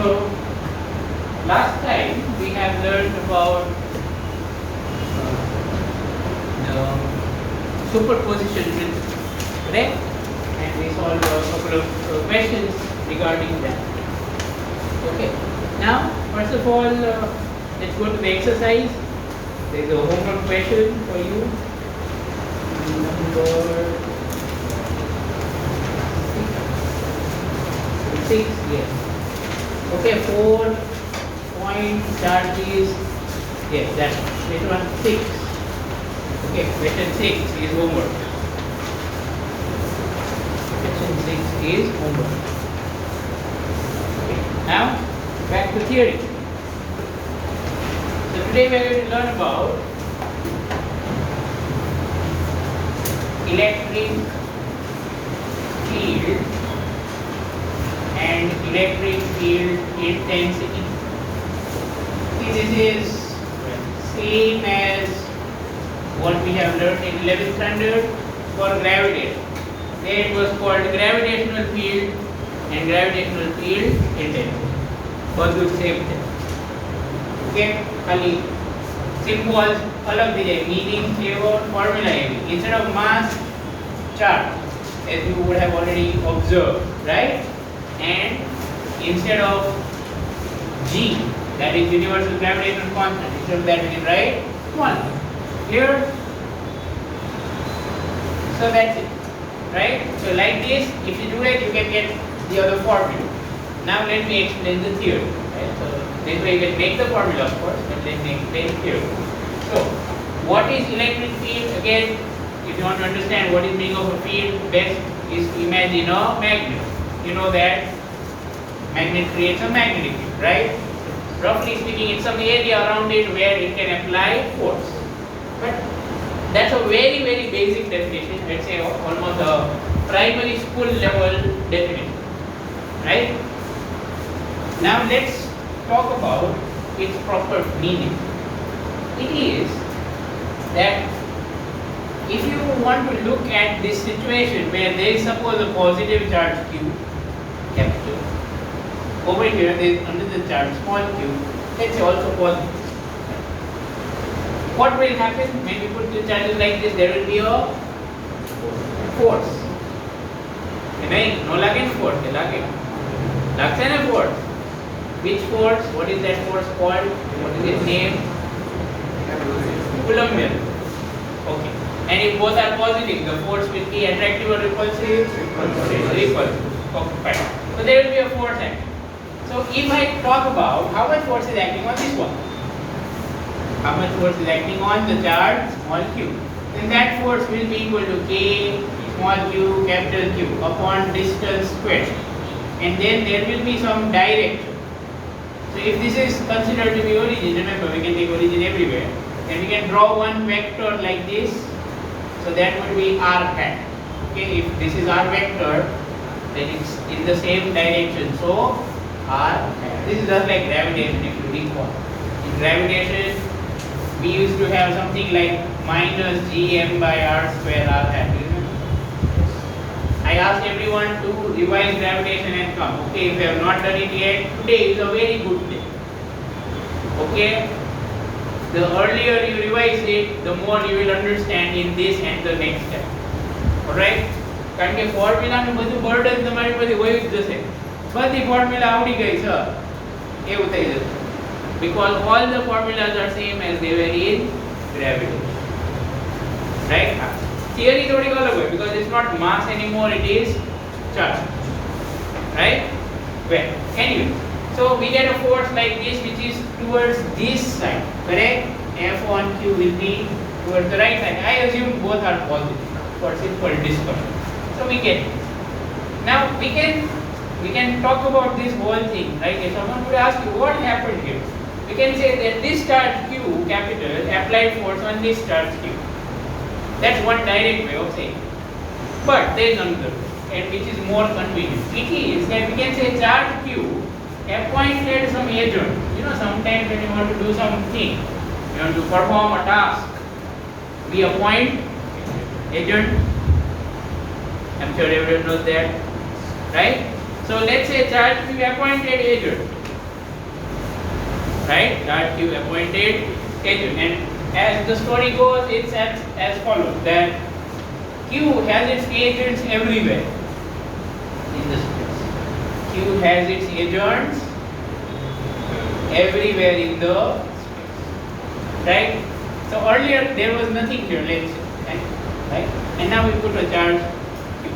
So last time we have learned about the superposition principle, correct? And we solved a couple of questions regarding that. Okay. Now, first of all, let's go to the exercise. There is a homework question for you. Number 6, yes. Okay, 4 point charges. Yes, that's question 6. Okay, question 6 is homework. Question 6 is homework. Okay, now back to theory. So today we are going to learn about electric field and electric field intensity. See, this is same as what we have learned in 11th standard for gravitation. There it was called gravitational field and gravitational field intensity. Both do same thing. Okay, खाली symbols अलग दी जाए, meaning और formula AV. Instead of mass, charge, as you would have already observed, right? And instead of G, that is universal gravitational constant, instead of that we can write 1. Clear? So that's it, right? So like this, if you do it, you can get the other formula. Now let me explain the theory. Right? So this way you can make the formula, of course, but let me explain theory. So what is electric field? Again, if you want to understand what is meaning of a field, best is to imagine a magnet. You know that magnet creates a magnetic field, right? Roughly speaking, it's some area around it where it can apply force. But that's a very, very basic definition. Let's say almost a primary school level definition, right? Now let's talk about its proper meaning. It is that if you want to look at this situation where there is suppose a positive charge q, capital, over here there is under the charge small q, let's say also positive. What will happen when we put the charges like this? There will be a force. नहीं, no लगे force, लगे. लगता है ना force. Which force? What is that force called? What is its name? Coulombian. Okay. And if both are positive, the force will be attractive or repulsive? Repulsive. Okay, fine. So there will be a force acting. So if I talk about how much force is acting on this one, how much force is acting on the charge small q, then that force will be equal to k small q capital Q upon distance squared, and then there will be some direction. So if this is considered to be origin, remember we can take origin everywhere, then we can draw one vector like this. So that would be r hat. Okay, if this is r vector, then it's in the same direction. So r hat. This is just like gravitation, if you recall. In gravitation, we used to have something like minus gm by r square r hat. You remember? I asked everyone to revise gravitation and come. Okay, if you have not done it yet, today is a very good day. Okay? The earlier you revise it, the more you will understand in this and the next step. Alright? કારણ કે ફોર્મ્યુલાનું બધું burden તમારી પાસે હોઈ જ જશે. બધી formula આવડી ગઈ છે એવું થઈ જશે. Because all the formulas are same as they were in gravitation. Right? Theory थोड़ी अलग है because it's not mass anymore, it is charge. Right? Well, anyway, so we get a force like this which is towards this side, correct? F on Q will be towards the right side. I assume both are positive for simple discussion. So we get it. Now we can talk about this whole thing, right? If someone would ask you what happened here, we can say that this charge Q, capital, applied force on this charge Q. That's one direct way of saying it. But there is another way, and which is more convenient. It is that we can say charge Q appointed some agent. You know, sometimes when you want to do something, you want to perform a task, we appoint agent. I'm sure everyone knows that, right? So let's say charge Q appointed agent. right? Charge Q appointed agent, and as the story goes, it's as follows: that Q has its agents everywhere in the space. Q has its agents everywhere in the space, right? So earlier there was nothing here, let's say, right? And now we put a charge Q.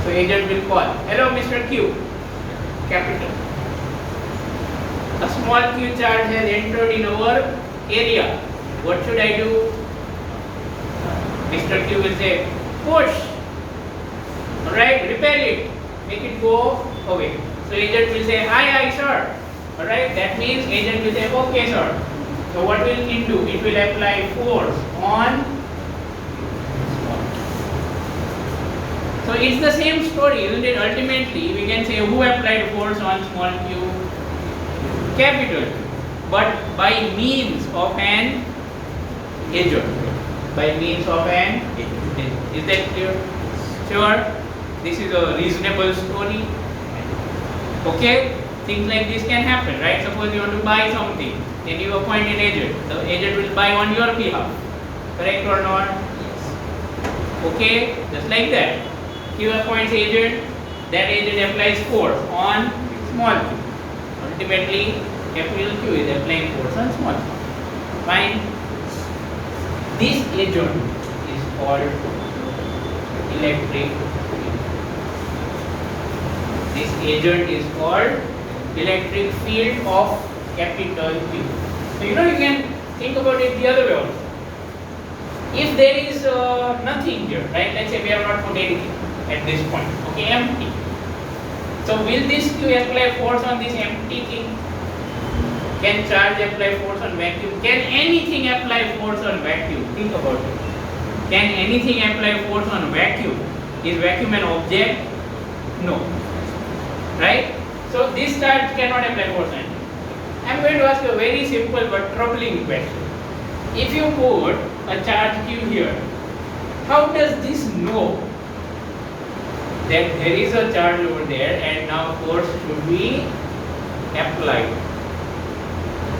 So agent will call, hello Mr. Q, capital. A small q charge has entered in our area. What should I do? Mr. Q will say, push. Alright, repel it. Make it go away. So agent will say, aye, sir. Alright, that means agent will say, okay, sir. So what will it do? It will apply force on small q. So it's the same story, isn't it? Ultimately, we can say who applied force on small q? Capital, but by means of an agent. By means of an agent. Is that clear? Sure. This is a reasonable story. Okay? Things like this can happen, right? Suppose you want to buy something, then you appoint an agent. The agent will buy on your behalf. Correct or not? Yes. Okay? Just like that. You appoint agent, that agent applies force on small q. Ultimately, capital Q is applying force on small q. Fine. This agent is called electric field. This agent is called electric field of capital Q. So you can think about it the other way also. If there is nothing here, right? Let's say we have not put anything at this point. Okay, empty. So will this Q apply force on this empty thing? Can charge apply force on vacuum? Can anything apply force on vacuum? Think about it. Can anything apply force on vacuum? Is vacuum an object? No. Right? So this charge cannot apply force on it. I am going to ask you a very simple but troubling question. If you put a charge Q here, how does this know that there is a charge over there and now force should be applied?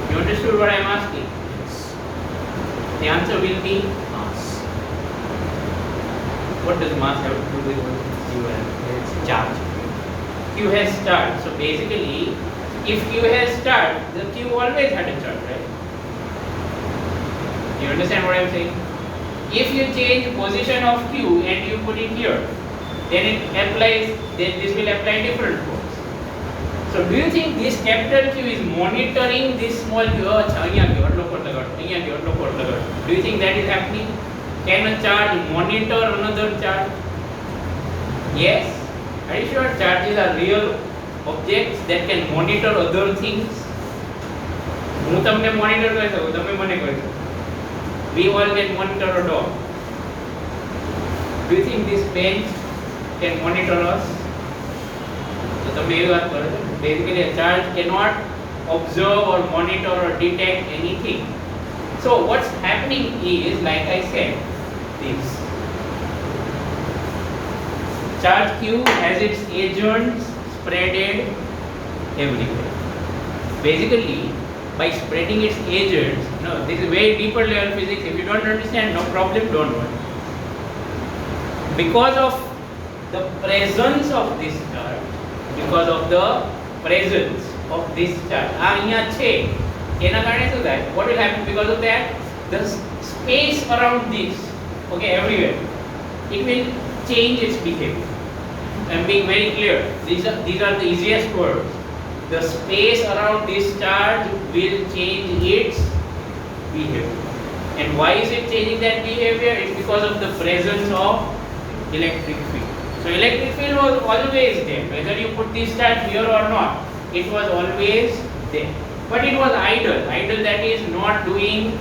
You understood what I am asking? Yes. The answer will be mass. What does mass have to do with Q and charge? Q has charge. So basically, if Q has charge, the Q always had a charge, right? You understand what I am saying? If you change position of Q and you put it here, then it applies. Then this will apply different force. So do you think this capital Q is monitoring this small q? Do you think that is happening? Can a charge monitor another charge? Yes. Are you sure charges are real objects that can monitor other things? હું તમને monitor કરી શકું, તમે મને કરી શકો. We all can monitor a dog. Do you think this bench can monitor us? So તમે એવી વાત કરો છો. Basically, a charge cannot observe or monitor or detect anything. So what's happening is, like I said, this charge Q has its agents spreaded everywhere. Basically, by spreading its agents, this is very deeper level physics. If you don't understand, no problem, don't worry. Because of the presence of this charge, because of the presence of this charge, what will happen because of that? The space around this, okay, everywhere, it will change its behavior. I'm being very clear. These are the easiest words. The space around this charge will change its behavior. And why is it changing that behavior? It's because of the presence of electric field. So electric field was always there. Whether you put this charge here or not, it was always there. But it was idle. Idle, that is not doing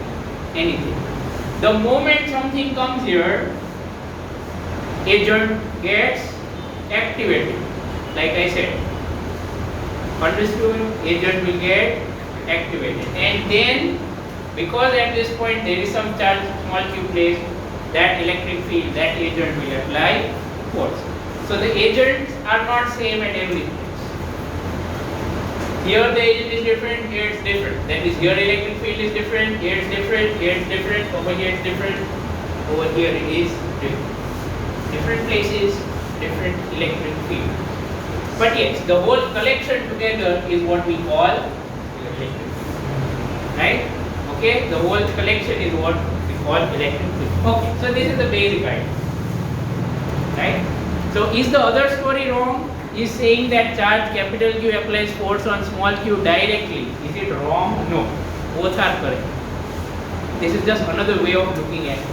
anything. The moment something comes here, agent gets activated. Like I said, understood? Agent will get activated. And then, because at this point there is some charge, small q placed, that electric field, that agent will apply force. So the agents are not same at every place. Here the agent is different, here it's different. That is, here electric field is different, here it's different, here it's different, over here it's different, over here it is different. Different places, different electric field. But yes, the whole collection together is what we call electric field. Right? Okay, the whole collection is what we call electric field. Okay, so this is the basic idea. Right? So is the other story wrong? Is saying that charge capital Q applies force on small q directly. Is it wrong? No. Both are correct. This is just another way of looking at it.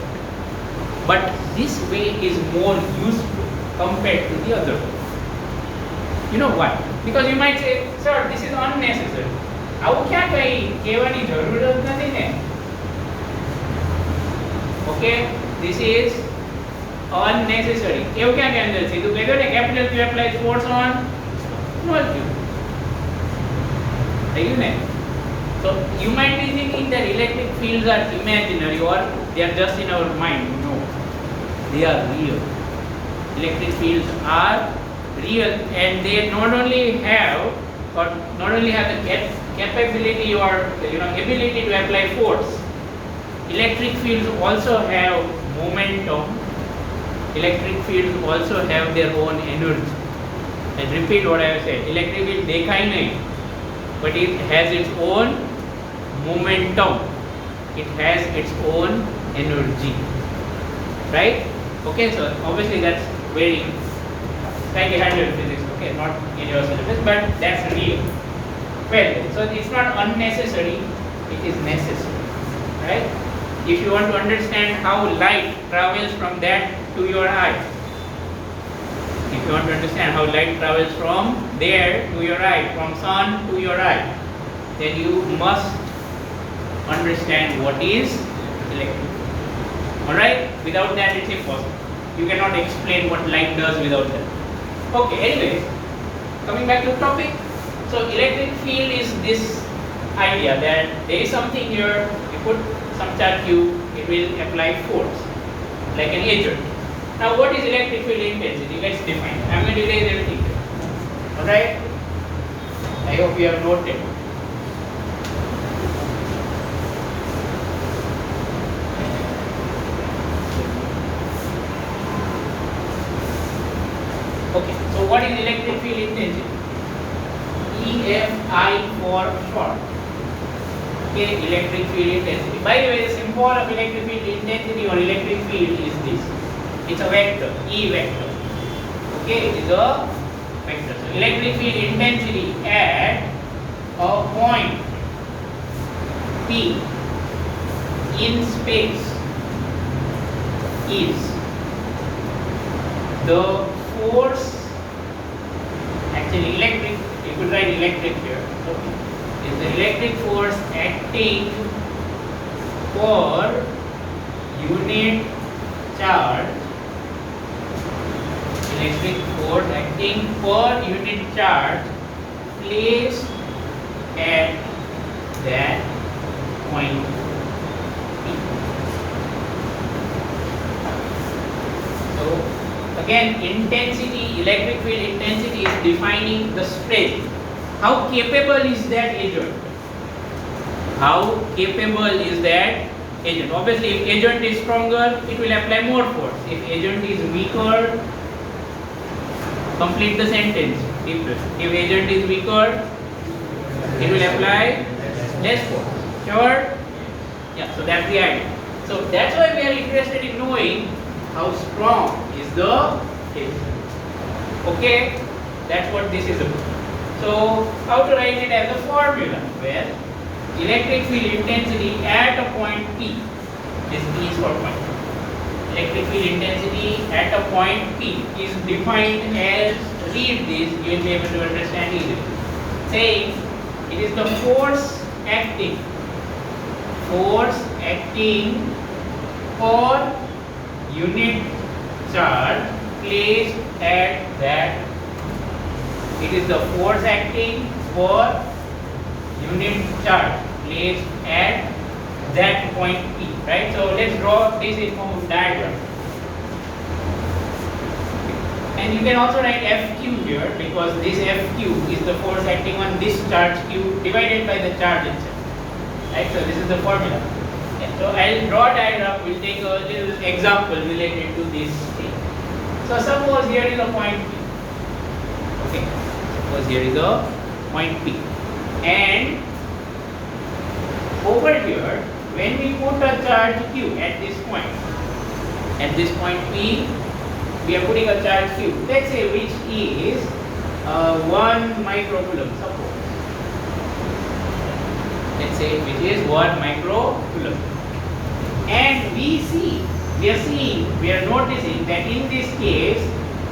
But this way is more useful compared to the other way. You know why? Because you might say, sir, this is unnecessary. આવું ક્યાં કઈ કહેવાની જરૂર જ નથી ને. Okay, this is unnecessary. એવું ક્યાં કેન્સલ છે? તું કહેતો ને capital Q applies force on small q. થઈ ગયું ને? So you might be thinking that electric fields are imaginary or they are just in our mind. No, they are real. Electric fields are real, and they not only have the capability or ability to apply force. Electric fields also have momentum. Electric fields also have their own energy. I repeat what I have said. Electric field देखाई नहीं, but it has its own momentum. It has its own energy. Right? Okay, so obviously that's very slightly harder physics. Okay, not in your syllabus, but that's real. Well, so it's not unnecessary, it is necessary. Right? If you want to understand how light travels from that to your eye, if you want to understand how light travels from there to your eye, from sun to your eye, then you must understand what is electric. Alright? Without that it's impossible. You cannot explain what light does without that. Okay, anyways, coming back to the topic. So electric field is this idea that there is something here, you put some charge Q, it will apply force, like an agent. Now what is electric field intensity? Let's define. I am going to erase everything here. Alright? I hope you have noted. Okay, so what is electric field intensity? EFI for short. Okay, electric field intensity. By the way, the symbol of electric field intensity or electric field is this. It's a vector, E vector. Okay, it is a vector. So electric field intensity at a point P in space is the force, actually electric, you could write electric here. Okay. Is the electric force acting per unit charge. Electric force acting per unit charge placed at that point P. So again, intensity, electric field intensity is defining the strength. How capable is that agent? How capable is that agent? Obviously, if agent is stronger, it will apply more force. If agent is weaker, complete the sentence. If agent is weaker, it will apply less force. Sure? Yeah, so that's the idea. So that's why we are interested in knowing how strong is the agent. Okay? That's what this is about. So, how to write it as a formula? Well, electric field intensity at a point P, this P is for point. Electric field intensity at a point P is defined as, read this, you will be able to understand easily. Saying it is the force acting per unit charge placed at that. It is the force acting per unit charge placed at that point P, right? So let's draw this in form of diagram. And you can also write FQ here because this Fq is the force acting on this charge Q divided by the charge itself. Right? So this is the formula. Okay. So I'll draw a diagram. We'll take a little example related to this thing. So suppose here is a point P. Okay. Suppose here is a point P. And over here, when we put a charge Q at this point P, we are putting a charge Q, let's say which is 1 microcoulomb, suppose. Let's say which is 1 microcoulomb. And we are noticing that in this case,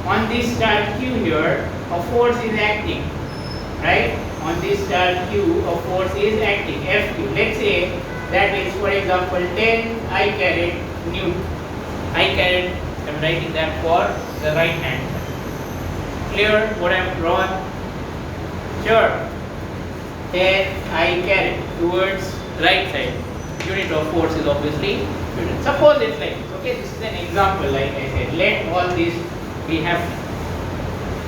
on this charge Q here, a force is acting, right? On this charge Q, a force is acting, Fq. Let's say that is, for example, 10 I caret Newton. I caret, I'm writing that for the right hand side. Clear what I have drawn? Sure. 10 I caret towards right side. Unit of force is obviously Newton. Suppose it's like this. Okay, this is an example, like I said. Let all this be happening.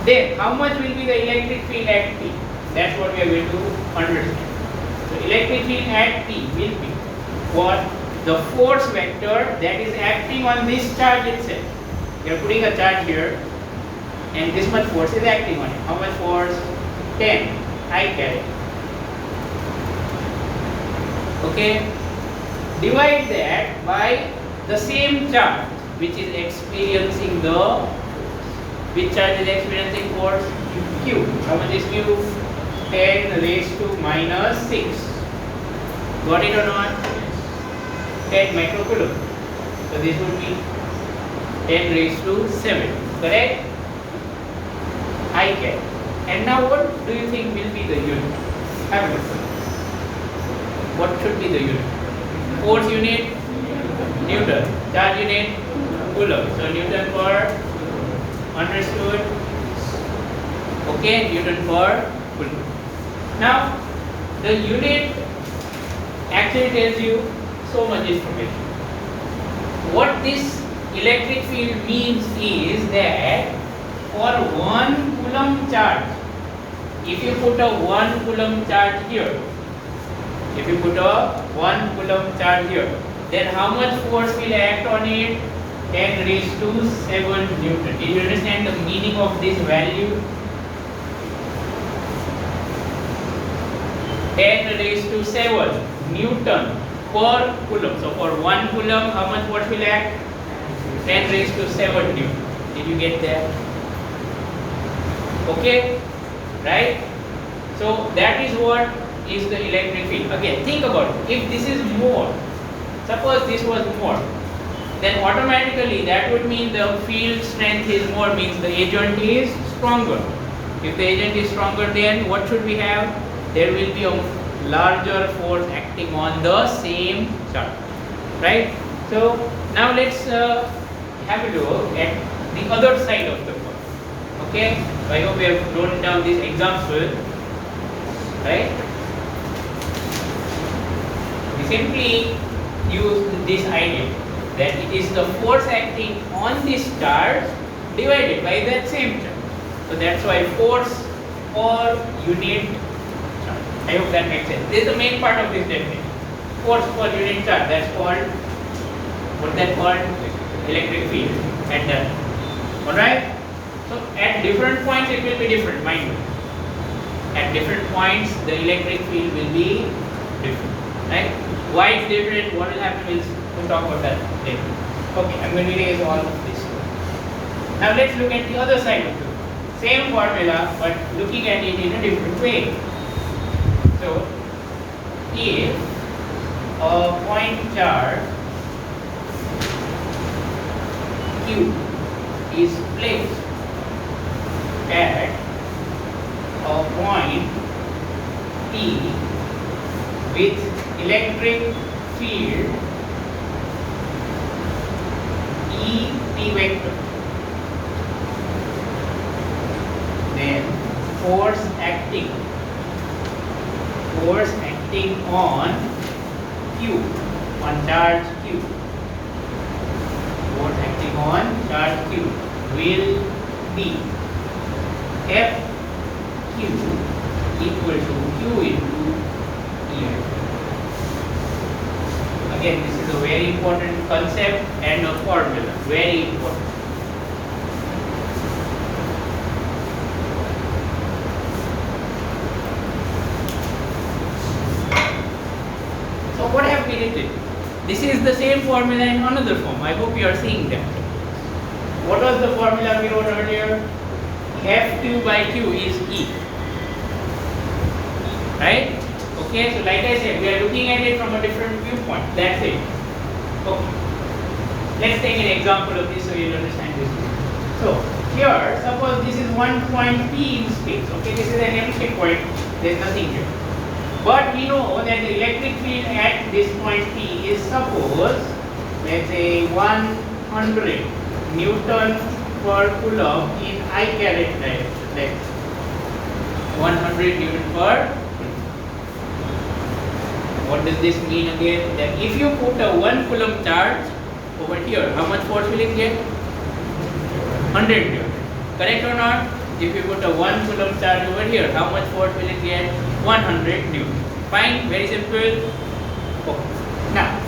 Then, how much will be the electric field at P? That's what we are going to understand. So, electric field at P will be what? The force vector that is acting on this charge itself. We are putting a charge here, and this much force is acting on it. How much force? 10 I caret. Okay. Divide that by the same charge which is experiencing the force. Which charge is experiencing force? Q. How much is Q? 10 raised to minus 6. Got it or not? 10 microcoulomb. So this would be 10 raised to 7. Correct? I can. And now what do you think will be the unit? Have a look. What should be the unit? Force unit? Newton. Charge unit? Coulomb. So Newton per, understood? Okay, Newton per coulomb. Now, the unit actually tells you so much information. What this electric field means is that for 1 coulomb charge, if you put a 1 coulomb charge here, then how much force will act on it? 10 raised to 7 Newton. Did you understand the meaning of this value? 10 raised to 7 Newton per coulomb. So for 1 coulomb, how much force will act? 10 raised to 7 Newton. Did you get that? Okay, right? So that is what is the electric field. Again, think about it. If this is more, suppose this was more, then automatically that would mean the field strength is more, means the agent is stronger. If the agent is stronger, then what should we have? There will be a larger force acting on the same charge, right? So now let's have a look at the other side of the coin. Okay, so I hope we have written down this example, right? We simply use this idea that it is the force acting on this charge divided by that same charge. So that's why force per unit charge. I hope that makes sense. This is the main part of this definition. Force per unit charge. That's called, what that called? Electric field at that. Alright? So at different points it will be different, mind you. At different points the electric field will be different. Right? Why it's different, what will happen is, we'll talk about that later. Okay, I'm going to erase all of this. Now let's look at the other side of it. Same formula, but looking at it in a different way. So, if a point charge Q is placed at a point P with electric field EP vector, then force acting on Q, on charge Q, force acting on charge Q will be F Q equal to Q into E. Again, this is a very important concept and a formula, very important. So what have we written? This is the same formula in another form. I hope you are seeing that. What was the formula we wrote earlier? F2 by Q is E. Right? Okay, so like I said, we are looking at it from a different viewpoint. That's it. Okay. Let's take an example of this so you'll understand this. So, here, suppose this is one point P in space. Okay, this is an empty point. There's nothing here. But we know that the electric field at this point P is, suppose, let's say 100 Newton per coulomb in I caret direction. Let's 100 Newton per. What does this mean again? That if you put a 1 coulomb charge over here, how much force will it get? 100 Newton. Correct or not? If you put a 1 coulomb charge over here, how much force will it get? 100 Newton. Fine, very simple. Okay. Now,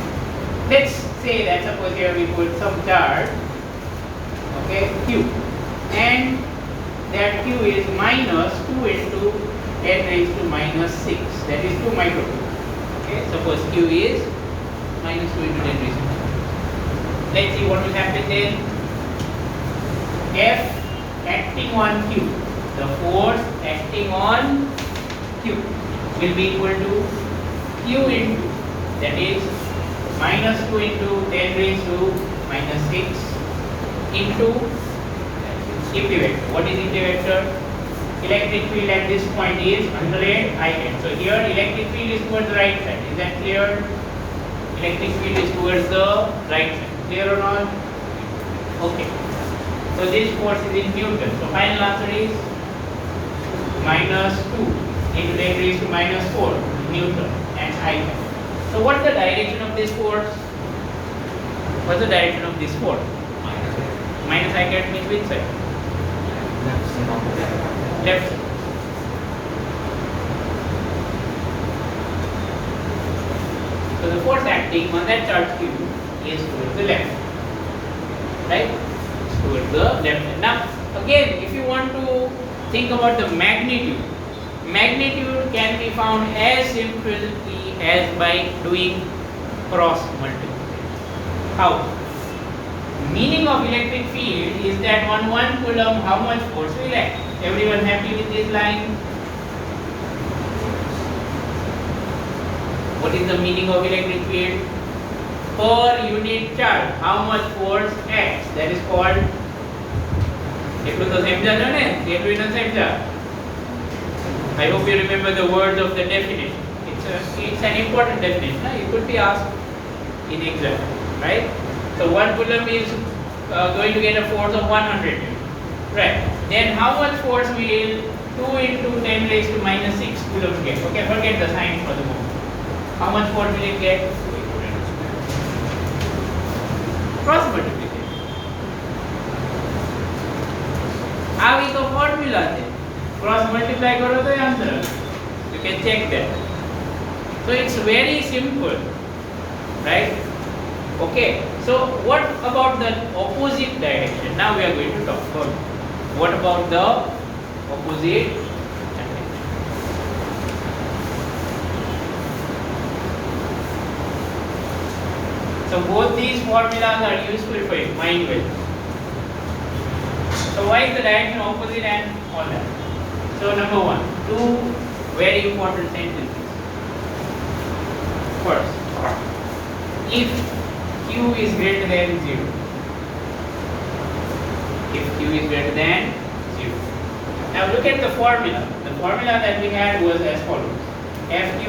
let's say that suppose here we put some charge, okay, Q, and that Q is minus 2 into 10 raised to minus 6. That is 2 microcoulomb. Okay, suppose Q is minus 2 into 10 raised to minus 6. Let's see what will happen then. F acting on Q, the force acting on Q will be equal to Q into, that is minus 2 into 10 raised to minus 6 into EP vector. What is EP vector? Electric field at this point is 100 I. So here electric field is towards the right side. Is that clear? Electric field is towards the right side. Clear or not? Okay. So this force is in Newton. So final answer is minus 2 into 10 raised to minus 4 Newton and I. So what's the direction of this force? What's the direction of this force? Minus I caret means which side? Left side. So the force acting on that charge Q is towards the left. Right? It's towards the left side. Now again, if you want to think about the magnitude, magnitude can be found as simply as by doing cross multiplication. How? Meaning of electric field is that on 1 coulomb how much force will act? Everyone happy with this line? What is the meaning of electric field? Per unit charge, how much force acts? That is called. એટલું તો સમજાજો ને એટલું ન સમજા. I hope you remember the words of the definition. It's an important definition. It could be asked in exam, right? So 1 coulomb is going to get a force of 100 Newton. Right. Then how much force will 2 into 10 raised to minus 6 coulombs get? Okay, forget the sign for the moment. How much force will it get? Cross multiplication. આવી તો formula છે. Cross multiply કરો તો answer. You can check that. So it's very simple, right? Okay. So what about the opposite direction? Now we are going to talk about what about the opposite direction. So both these formulas are useful for you, mind well. So why is the direction opposite and all that? So number one, two very important sentences. First, if Q is greater than 0. If Q is greater than 0. Now look at the formula. The formula that we had was as follows. Fq,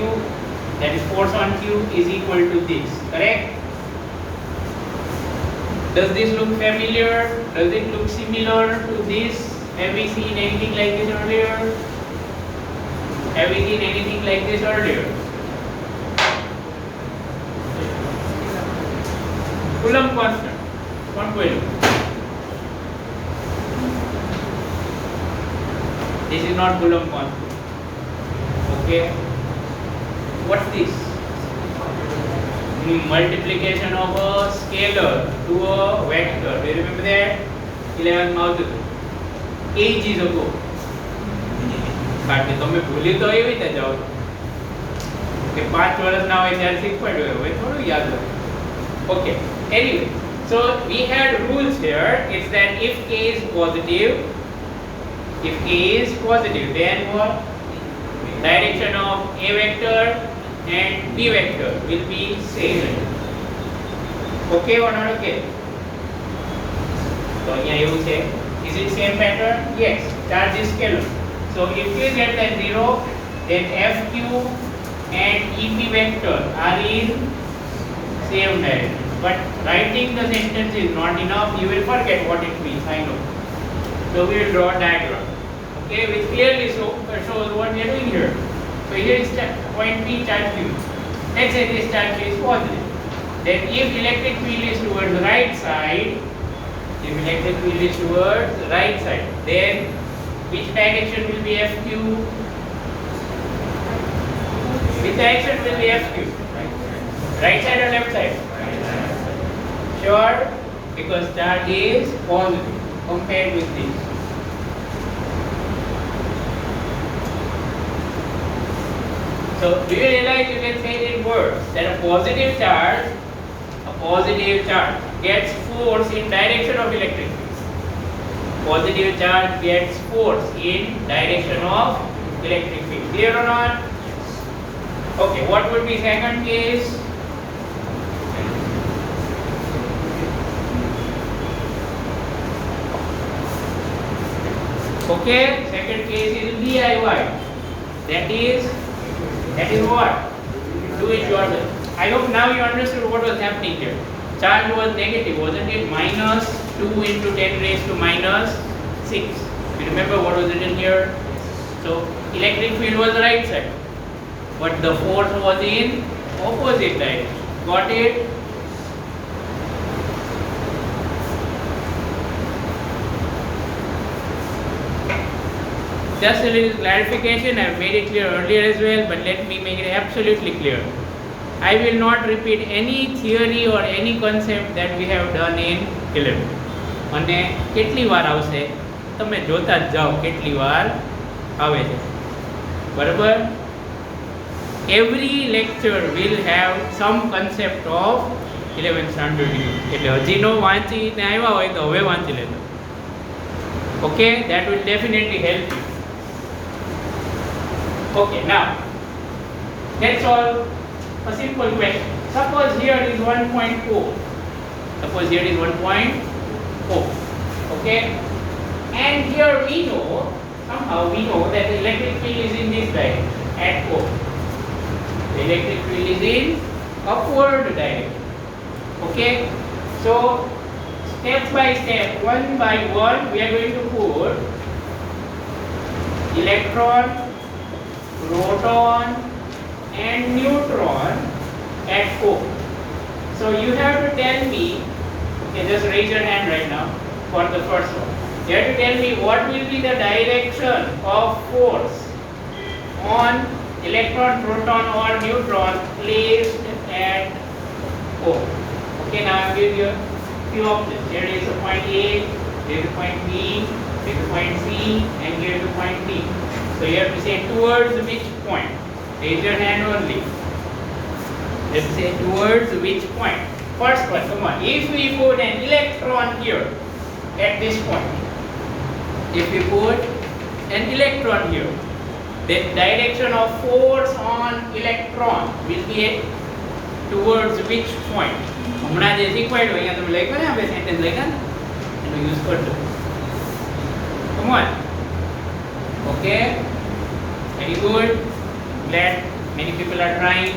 that is force on Q, is equal to this. Correct? Does this look familiar? Does it look similar to this? Have we seen anything like this earlier? Have we seen anything like this earlier? Coulomb constant. What will? This is not Coulomb constant. Okay. What's this? Multiplication of a scalar to a vector. Do you remember that? 11th માં ages ago. કારણ કે તમે ભૂલી તો એવી રીતે જાઓ કે 5 વર્ષના હોય ત્યારે શીખવાડ્યું હોય થોડું યાદ હોય. Okay. Anyway, so we had rules here. It's that if k is positive, then what? Direction of a vector and b vector will be same. Okay or not okay? So here you say, is it same pattern? Yes. Charge is scalar. So if q is greater than 0, then fq and ep vector are in same direction. But writing the sentence is not enough. You will forget what it means. I know. So we will draw a diagram. Okay, which clearly shows what we are doing here. So here is point P, charge Q. Let's say this charge Q is positive. Then if electric field is towards the right side, then which direction will be FQ? Which direction will be FQ? Right side or left side? Sure, because charge is positive compared with this. So do you realize you can say it in words that a positive charge gets force in direction of electric field. Positive charge gets force in direction of electric field. Clear or not? Okay, what would be second case? Okay, second case is DIY. That is what? Do it yourself. I hope now you understood what was happening here. Charge was negative, wasn't it? Minus 2 into 10 raised to minus 6. You remember what was written here? So electric field was the right side, but the force was in opposite direction. Got it? Just a little clarification. I have made it clear earlier as well, but let me make it absolutely clear. I will not repeat any theory or any concept that we have done in 11. અને કેટલી વાર આવશે તમે જોતા જ જાઓ કેટલી વાર આવે છે બરાબર. Every lecture will have some concept of 11th standard. એટલે હજી નો વાંચીને આવ્યા હોય તો હવે વાંચી લેજો. Okay, that will definitely help you. Okay, now let's solve a simple question. Suppose here is 1.4. Okay, and here somehow we know that the electric field is in this direction at O. The electric field is in upward direction. Okay, so step by step, one by one, we are going to put electron, proton and neutron at O. So you have to tell me, okay, just raise your hand right now for the first one. You have to tell me what will be the direction of force on electron, proton or neutron placed at O. Okay, now I am giving you a few options. Here is a point A, here is a point B, here is a point C, and here is a point D. So you have to say towards which point. Raise your hand only. Let's say towards which point. First one, come on. If we put an electron here at this point, then direction of force on electron will be towards which point? હમણાં જે શીખવાડ્યું અહીંયા તમે લખ્યું ને આપણે sentence લખ્યા ને એનો યુઝ કરજો. Come on. Okay. Very good. Glad many people are trying.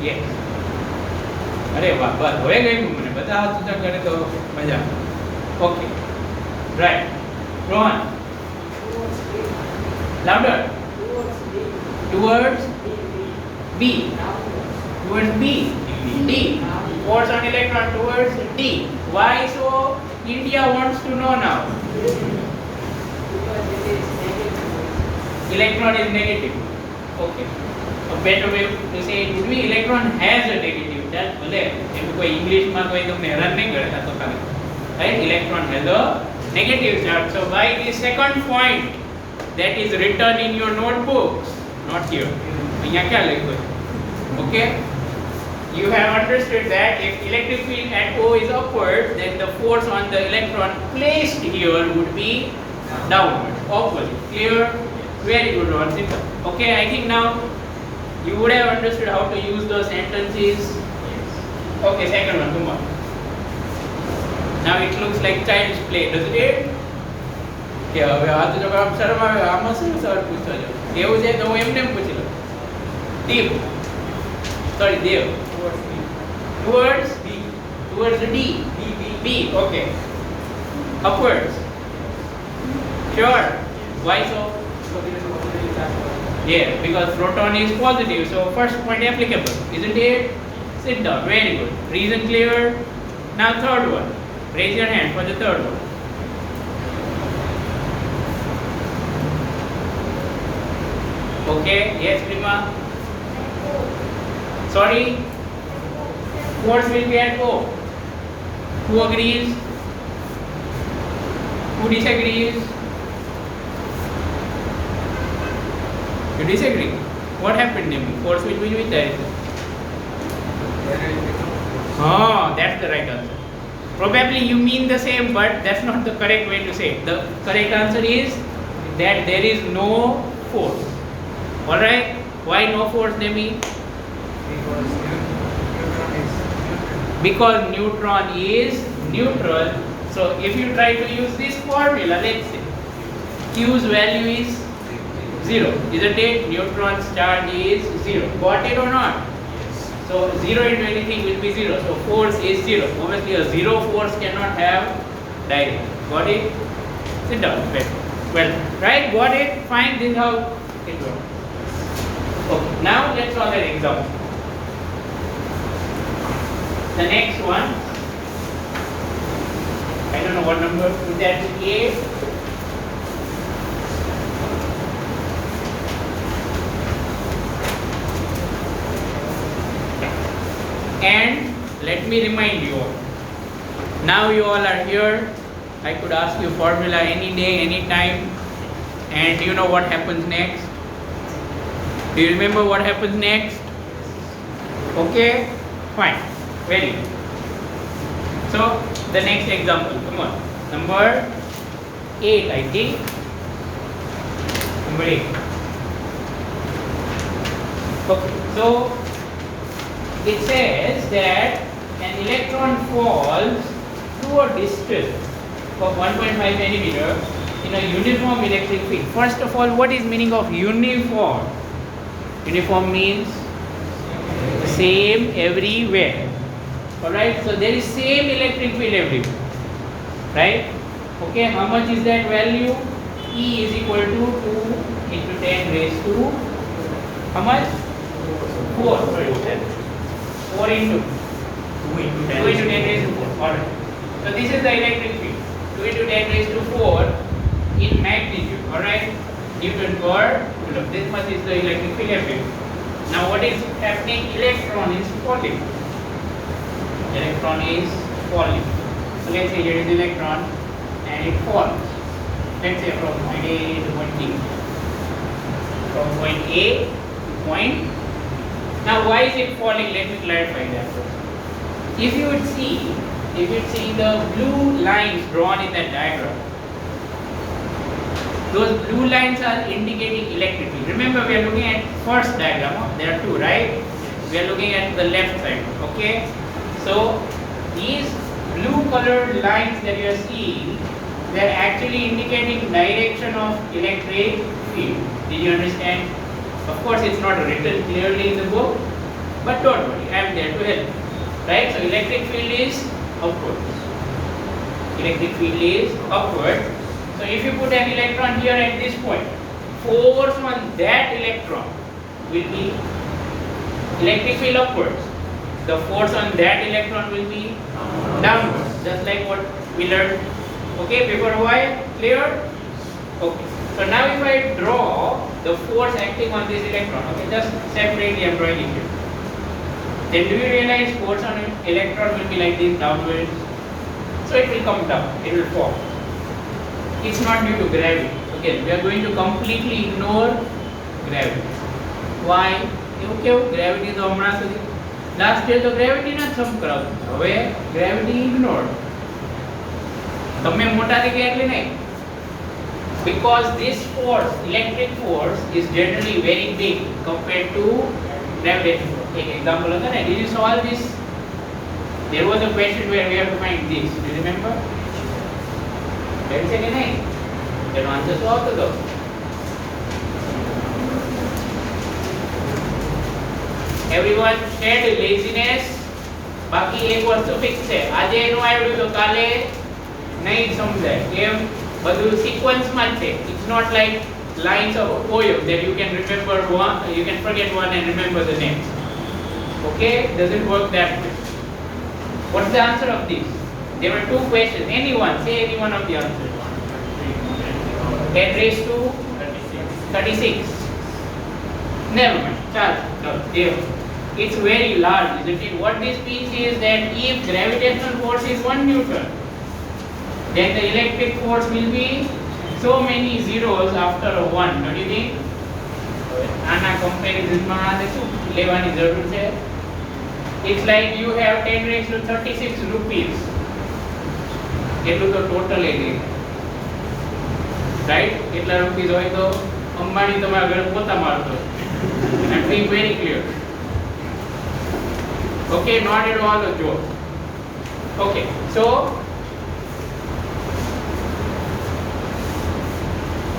Yes. અરે વાહ બસ હવે ગયું મને બધા હાથ ઊંચા કરે તો મજા. Okay. Right. Rohan. Louder. Towards B. Towards B. D. Force on electron towards D. Why so? India wants to know now. electron is negative. Okay. A better way to say it would be electron has a negative charge. ભલે એમ કોઈ ઇંગ્લિશમાં કોઈ તમને હેરાન નહીં કરે આ તો ખાલી right, electron has a negative charge. So by the second point that is written in your notebooks, not here, અહીંયા ક્યાં લખ્યું? Okay, you have understood that if electric field at O is upward, then the force on the electron placed here would be downward, opposite. Clear? Very good one. Simple. Okay, I think now you would have understood how to use those sentences. Okay, second one, come on. Now it looks like child's play, doesn't it? કે હવે આ તો જો આમ શરમ આવે આમાં શું સર પૂછો છો એવું છે તો હું એમને પૂછી લઉં. દીપ sorry Dev towards D, towards D, B, okay, upwards, sure. Why so? Yeah, because proton is positive, so first point applicable, isn't it? Sit down. Very good. Reason clear? Now third one. Raise your hand for the third one. Okay. Yes, Prima. Sorry. Force will be at O. Who agrees? Who disagrees? You disagree? What happened, Nemi? Force will be with that. Oh, that's the right answer. Probably you mean the same, but that's not the correct way to say it. The correct answer is that there is no force. Alright? Why no force, Nemi? Because neutron is neutral. So if you try to use this formula, let's say Q's value is 0, isn't it? Neutron's charge is 0. Got it or not? So 0 into anything will be 0. So force is 0. Obviously a 0 force cannot have direction. Got it? Sit down. Well, right? Got it? Fine. This is how it works. Okay. Now let's solve an example. The next one, I don't know what number, would that be 8? And let me remind you all, now you all are here, I could ask you formula any day, any time, and you know what happens next? Do you remember what happens next? Okay, fine, very good. So the next example, come on, number 8 I think, number 8. Okay, so it says that an electron falls to a distance of 1.5 centimeter in a uniform electric field. First of all, what is meaning of uniform? Uniform means same everywhere. Alright, so there is same electric field everywhere. Right? Okay, how much is that value? E is equal to 2 into 10 raised to how much? 4. Sorry, 10. 4 into 2 into 10 raised to 4. Alright. So this is the electric field. 2 into 10 raised to 4 in magnitude. Alright. Newton per coulomb. This much is the electric field everywhere. Now what is happening? Electron is falling. Electron is falling. So let's say here is electron and it falls. Let's say from point A to point B. From point A to point. Now why is it falling? Let me clarify that. If you would see the blue lines drawn in that diagram, those blue lines are indicating electric field. Remember, we are looking at first diagram. There are two, right? We are looking at the left side. Okay. So these blue colored lines that you are seeing, they are actually indicating direction of electric field. Did you understand? Of course, it's not written clearly in the book, but don't worry, I am there to help. Right? So electric field is upward. Electric field is upward. So if you put an electron here at this point, force on that electron will be electric field upwards. The force on that electron will be downwards, just like what we learned. Okay, before a while, clear? Okay. So now if I draw the force acting on this electron. Okay, just separately I'm drawing it here. Then do you realize force on an electron will be like this downwards? So it will come down, it will fall. It's not due to gravity. Okay, we are going to completely ignore gravity. Why? Okay, gravity તો હમણાં સુધી last year તો gravity ના thumb કરાવતો. હવે gravity ઇગ્નોર્ડ. તમે મોટા થઈ ગયા એટલે નહીં. Because this force, electric force, is generally very big compared to gravitational force. Take example of that. Did you solve this? There was a question where we have to find this. Do you remember? Let's say nahi. Then answer solve to go. Everyone said laziness. બાકી એક વસ્તુ fix છે. આજે એનું આવ્યું તો કાલે નહીં સમજાય. કેમ? બધું સિક્વન્સમાં છે. It's not like lines of a poem that you can remember one, you can forget one and remember the next. Okay? Doesn't work that way. What's the answer of this? There were two questions. Anyone, say any one of the answers. 10 raised to 36. Never mind. Charge. No, there. It's very large, isn't it? What this means is that if gravitational force is 1 Newton, then the electric force will be so many zeros after a 1. Don't you think? આના કમ્પેરિઝનમાં આને શું લેવાની જરૂર છે? It's like you have 10 raised to 36 rupees. એટલું તો total એ right? કેટલા rupees હોય તો અંબાણી તમારા ઘરે પોતા મારતો. I'm being very clear. Okay, not at all a joke. Okay, so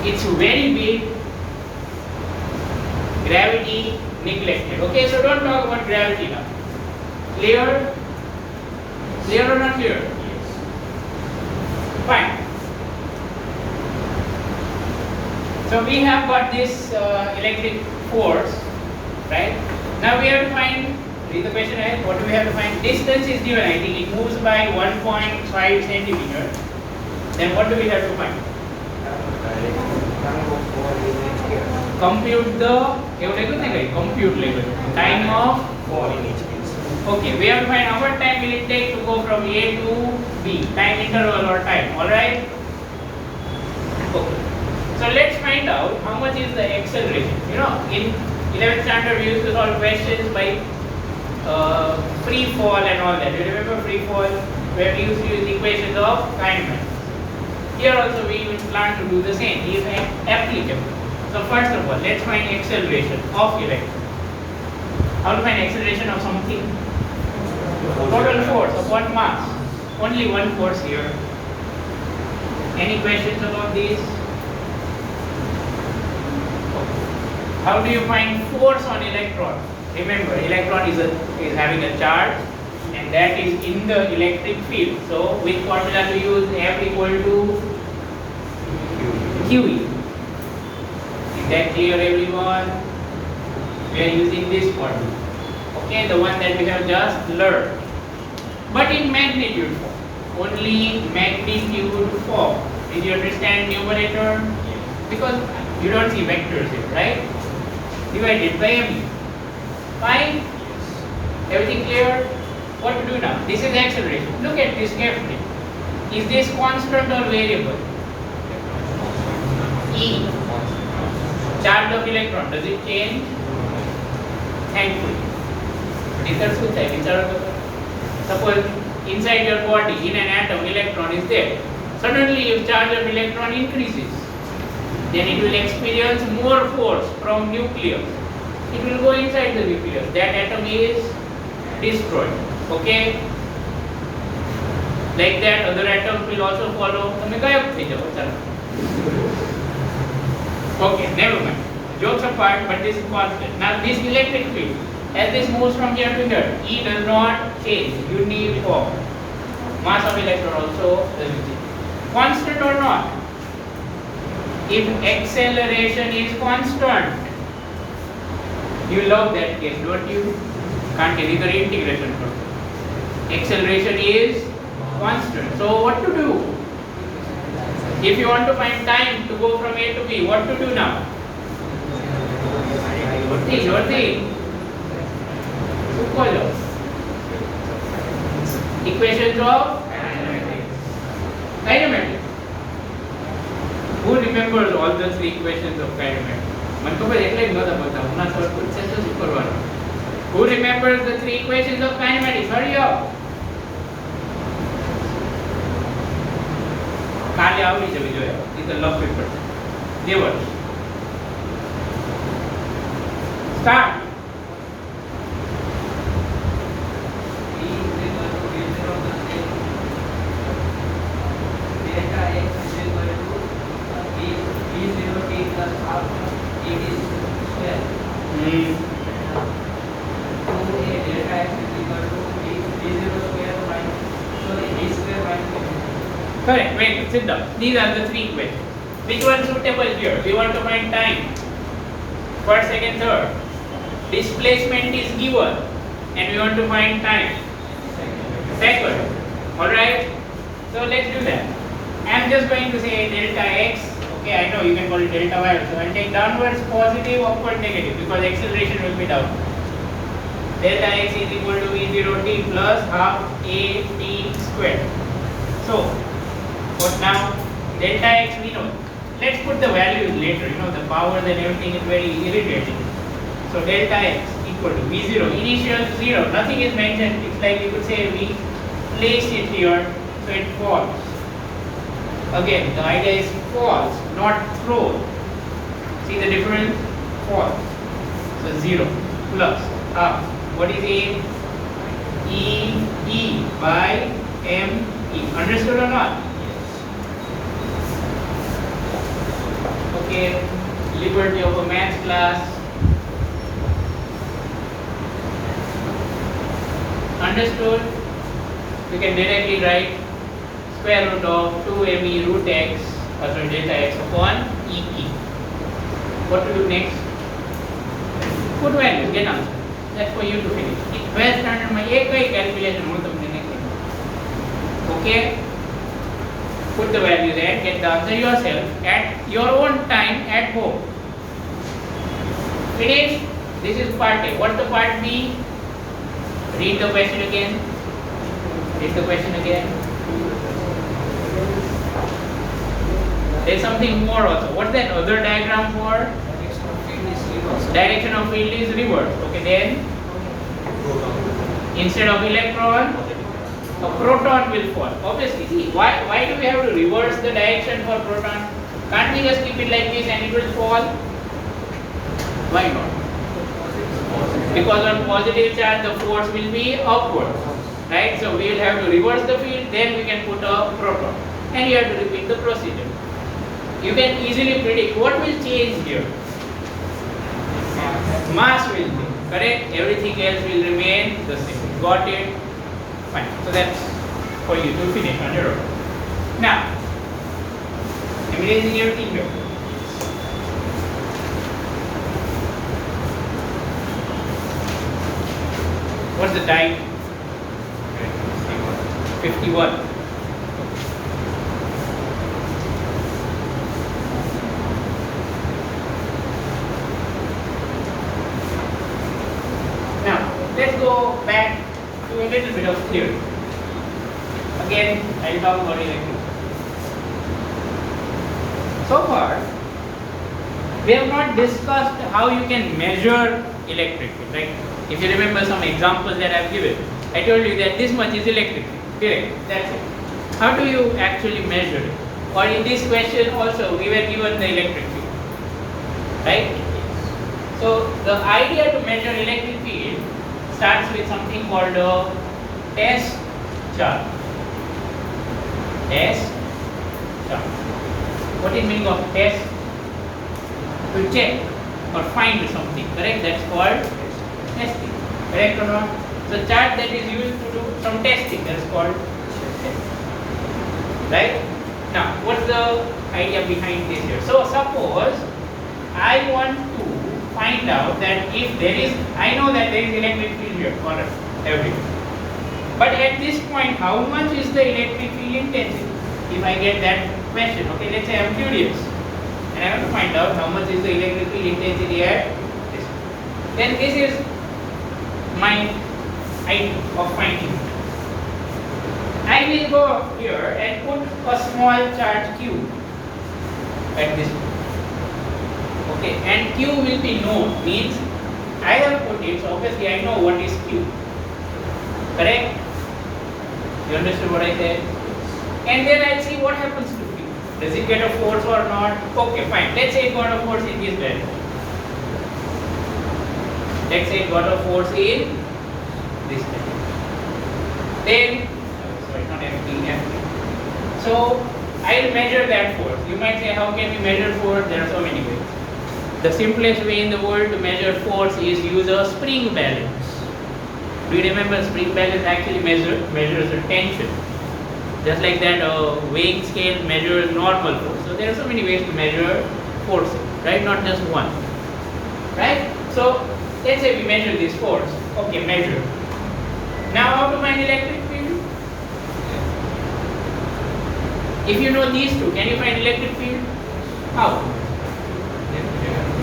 it's very big. Gravity neglected. Okay, so don't talk about gravity now. Clear? Clear or not clear? Yes. Fine. So we have got this electric force, right? Now we have to find. Read the question ahead. What do we have to find? Distance is given. I think it moves by 1.5 centimeter. Then what do we have to find? Compute the compute level. Time of fall. Okay, we have to find how much time will it take to go from A to B. Time interval or time. All right. Okay. So let's find out how much is the acceleration. You know, in 11th standard we used to solve questions by free fall and all that. You remember free fall, where we used to use equations of Feynman. Here also we will plan to do the same if applicable. So first of all, let's find acceleration of electron. How to find acceleration of something? Total force of what mass? Only one force here. Any questions about this? How do you find force on electron? Remember, electron is having a charge, and that is in the electric field. So, which formula to use? F equal to QE. Is that clear, everyone? We are using this formula. Okay, the one that we have just learned. But in magnitude form. Only magnitude form. Did you understand numerator? Because you don't see vectors here, right? Divided by m. Fine? Everything clear? What to do now? This is acceleration. Look at this carefully. Is this constant or variable? E. Charge of electron. Does it change? Thankfully. Suppose inside your body, in an atom, electron is there. Suddenly, if charge of electron increases, then it will experience more force from nucleus. It will go inside the nucleus. That atom is destroyed. Okay? Like that, other atoms will also follow. Okay, never mind. Jokes apart, but this is constant. Now, this electric field, as this moves from here to here, E does not change. Uniform. Mass of electron also doesn't change. Constant or not? If acceleration is constant, you love that case, don't you? Can't get either integration from it. Acceleration is constant. So what to do? If you want to find time to go from A to B, what to do now? જોરથી શું કહો છો? Equations of kinematic. Who remembers all the three equations of kinematic? મને ખબર એટલે જ નહોતા બતાવ. હમણાં સર પૂછશે તો શું કરવાનું? Who remembers the three equations of kinematics? Hurry up. કાલે આવડી જવી જોઈએ. એ તો લખવી પડશે. દેવર. Start. Correct. Wait, sit down. These are the three equations. Which one suitable here? We want to find time. First, second, third. Displacement is given, and we want to find time. Second. All right. So let's do that. I'm just going to say delta x. Okay, I know you can call it delta y. So I'll take downwards positive, upward negative because acceleration will be down. Delta x is equal to v0t plus half a t squared. So what now? Delta x we know. Let's put the values later. You know the powers and everything is very irritating. So delta x equal to v0. Initial 0. Nothing is mentioned. It's like you could say we place it here, so it falls. Again, the idea is falls, not throws. See the difference? Falls. So 0 plus half. What is a? E by m e. Understood or not? Okay, liberty of a math class. Understood? We can directly write square root of 2me root x delta x upon e. What to do next? Put value, get answer. That's for you to finish. In 12th standard my ekai calculation હું તમને નહીં કરું. Okay? Put the values and get the answer yourself at your own time at home. Finish? This is part A. What's the part B? Read the question again. Read the question again. There's something more also. What's that other diagram for? Direction of field is reverse. Okay, then instead of electron, a proton will fall. Obviously, see, why do we have to reverse the direction for proton? Can't we just keep it like this and it will fall? Why not? Because on positive charge the force will be upward, right? So we will have to reverse the field, then we can put a proton, and you have to repeat the procedure. You can easily predict what will change here. Mass will change, correct? Everything else will remain the same. Got it? Fine. So that's for you to finish on your own. Now, I'm erasing everything here. What's the time? 51. Now, let's go back to a little bit of theory. Again, I'll talk about electricity. So far, we have not discussed how you can measure electric field, right? If you remember some examples that I've given, I told you that this much is electric field. Correct? That's it. How do you actually measure it? Or in this question also, we were given the electric field, right? So the idea to measure electric field starts with something called a test charge. Test charge. What is meaning of test? To check or find something, correct? That's called testing, correct or not? So charge that is used to do some testing, that is called testing, right? Now, what's the idea behind this here? So suppose I want to find out that if there is, I know that there is electric field here, correct, everywhere. But at this point, how much is the electric field intensity? If I get that question, okay, let's say I'm curious and I want to find out how much is the electric field intensity at this. then this is my idea of finding it. I will go here and put a small charge q at this point. Okay, and q will be known, means I have put it, so obviously I know what is q. Correct? You understood what I said? And then I'll see what happens to q. Does it get a force or not? Okay, fine. Let's say it got a force in this direction. Let's say it got a force in this direction. Then, sorry, not FT. So, I'll measure that force. You might say, how can we measure force? There are so many ways. The simplest way in the world to measure force is use a spring balance. Do you remember spring balance actually measures the tension? Just like that, a weighing scale measures normal force. So there are so many ways to measure forces, right? Not just one, right? So let's say we measure this force. Okay, measure. Now how to find electric field? If you know these two, can you find electric field? How?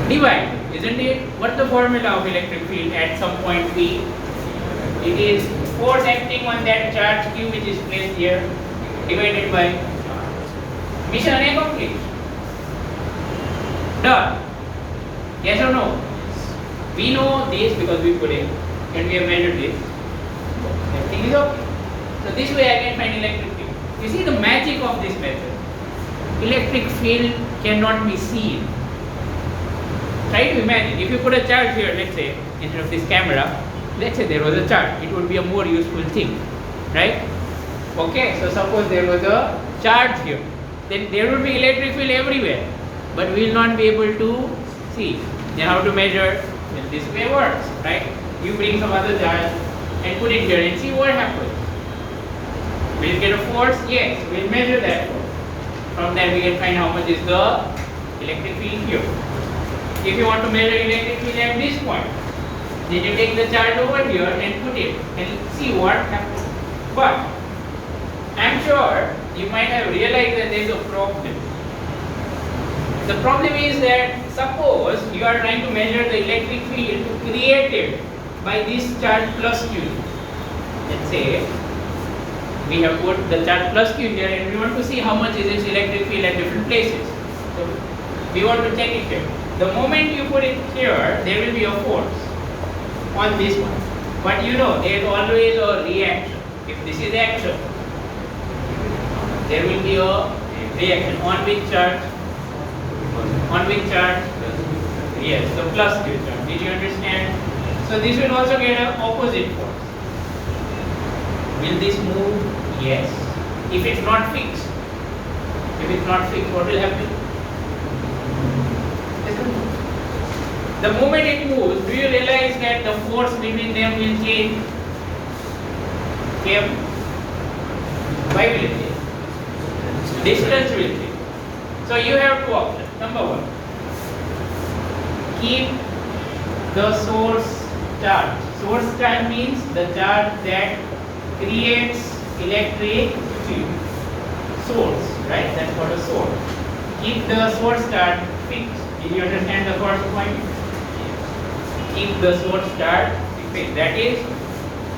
Divide, isn't it? What's the formula of electric field at some point P? It is force acting on that charge q which is placed here divided by mission accomplished. Done. Yes or no? We know this because we put it and we have measured this. Everything is okay. So this way I can find electric field. You see the magic of this method. Electric field cannot be seen. Try to imagine, if you put a charge here, let's say, instead of this camera, let's say there was a charge, it would be a more useful thing, right? Okay, so suppose there was a charge here, then there would be electric field everywhere, but we will not be able to see. Then how to measure? Well, this way works, right? You bring some other charge and put it here and see what happens. We'll get a force? Yes, we'll measure that force. From there we can find how much is the electric field here. If you want to measure electric field at this point, then you take the charge over here and put it and see what happens. But I'm sure you might have realized that there is a problem. The problem is that suppose you are trying to measure the electric field created by this charge plus q. Let's say we have put the charge plus q here and we want to see how much is its electric field at different places. So we want to check it here. The moment you put it here, there will be a force on this one. But you know, there is always a reaction. If this is action, there will be a reaction. On which charge? On which charge? Yes, the plus Q charge. Did you understand? So this will also get an opposite force. Will this move? Yes. If it's not fixed. If it's not fixed, what will happen? The moment it moves, do you realize that the force between them will change? Okay. Why will it change? Distance will change. So you have two options. Number one, keep the source charge. Source charge means the charge that creates electric field. Source, right? That's what a source. Keep the source charge fixed. Did you understand the first point? Keep the source charge fixed. That is,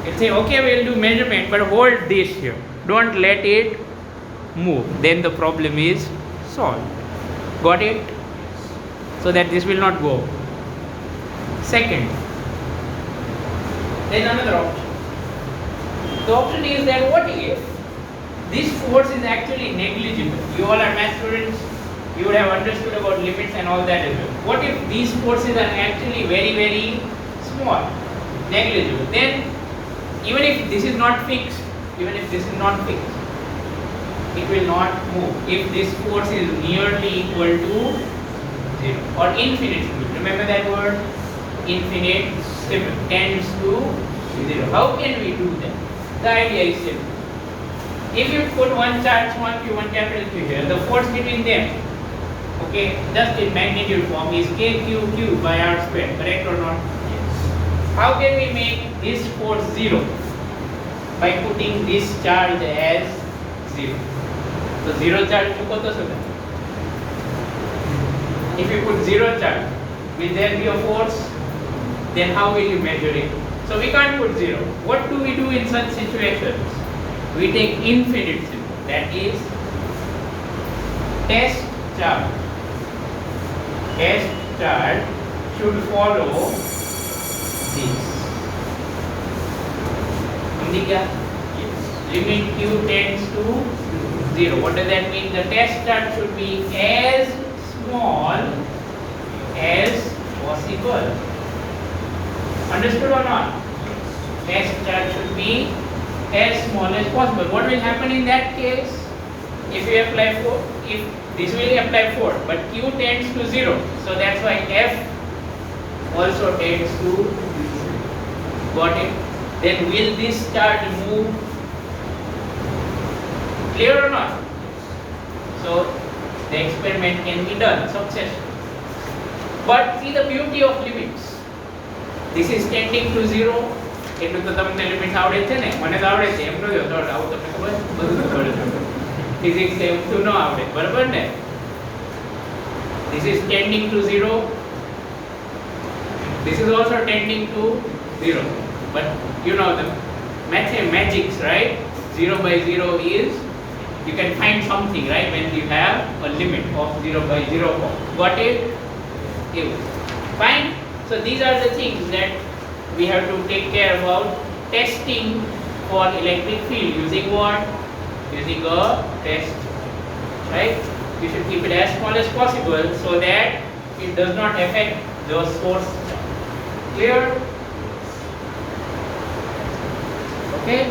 you say, okay, we'll do measurement, but hold this here. Don't let it move. Then the problem is solved. Got it? So that this will not go. Second, there is another option. The option is that what if this force is actually negligible? You all are math students. You would have understood about limits and all that as well. What if these forces are actually very, very small, negligible? Then, even if this is not fixed, it will not move. If this force is nearly equal to 0 or infinitesimal, remember that word? Infinitesimal tends to 0. How can we do that? The idea is simple. If you put one charge, small q, one capital Q here, the force between them, okay, just in magnitude form is kq by r square, correct or not? Yes. How can we make this force 0? By putting this charge as 0. So 0 charge to koto hobe? If you put 0 charge, will there be a force? then how will you measure it? So we can't put 0. What do we do in such situations? We take infinite symbol, that is test charge. Test charge should follow this. Limit q tends to 0. What does that mean? The test charge should be as small as possible. Understood or not? Test charge should be as small as possible. What will happen in that case? If you apply 4, if this will apply 4, but q tends to 0, so that's why f also tends to 0. Got it? Then will this charge move? Clear or not? So the experiment can be done successfully. But see the beauty of limits. This is tending to 0. એટલું તો તમને limit આવડે છે ને, મને તો આવડે છે, એમ ન જો તો આવું તમને ખબર બધું ખબર છે. ફિઝિક્સ એમ તો ન આવડે, બરાબર ને? This is tending to 0. This is also tending to 0. But you know the magics, right? 0 by 0 is, you can find something, right, when you have a limit of 0 by 0 form. Got it? Fine. So these are the things that we have to take care about testing for electric field using what? Using a test, right? You should keep it as small as possible so that it does not affect the source. Clear? Okay.